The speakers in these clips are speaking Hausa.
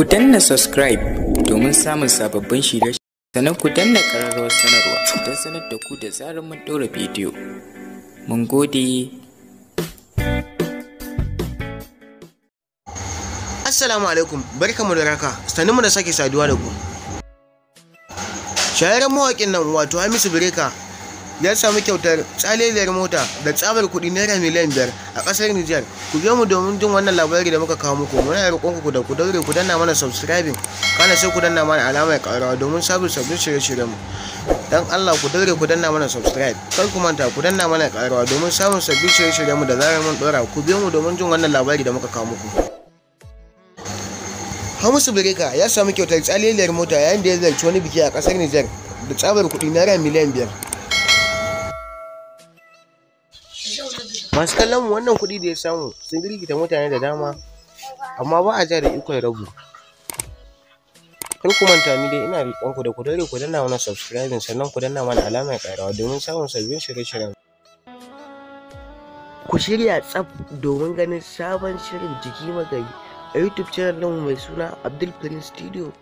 Ku danna subscribe domin samun sababbin shirye-shirye, sannan ku danna ƙararrawar sanarwa don sanar da ku da zarar mun ɗora bidiyo. Mun gode. Assalamu alaikum, barkamu da raka, sanin da sake saduwa da ku. Shahararren mawaƙin nan wato Hamisu ya samu kyautar tsaleliyar mota da tsabar kuɗi naira miliyan 5 a ƙasar Nijar. Ku biyo mu domin jin wannan labari da muka kawo muku. Muna roƙon ku da ku daure ku danna mana subscribing, kana sai ku danna mana alamar ƙarawa domin sabbin shirye-shiryen mu. Dan Allah ku daure ku danna mana subscribe. Kar ku manta ku danna mana ƙarawa domin samun sabbin shirye-shiryen mu da zarar mun ɗora. Ku biyo mu domin jin wannan labari da muka kawo muku. Hamisu ya samu kyautar tsaleliyar mota yayin da ya ziyarci wani biki a ƙasar Nijar da tsabar kuɗi naira miliyan 5. Masu kallon mu, wannan kuɗi da ya samu sun girgita mutane da dama, amma ba a ja da ikon rabu. Kar ku manta, ni dai ina roƙon ku da ku daure ku danna mana subscribing, sannan ku danna mana alamar ƙarawa domin samun sabbin shirye-shiryen. Ku shirya tsaf domin ganin sabon shirin jiki magari a YouTube channel ɗinmu mai suna Abdul Prince Studio.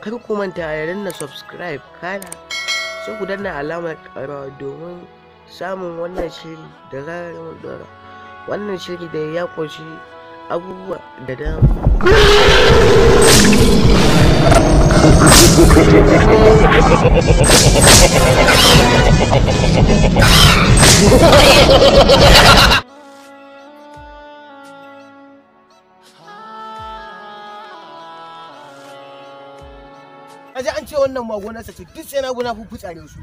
Kar ku manta a danna subscribe, kana sai ku danna alamar ƙarawa domin samun wannan shiri da zarar mun dora. Wannan shiri da ya ƙunshi abubuwa da dama. Aji an ce wannan magonarsa ce, duk sai na guna fitsare su.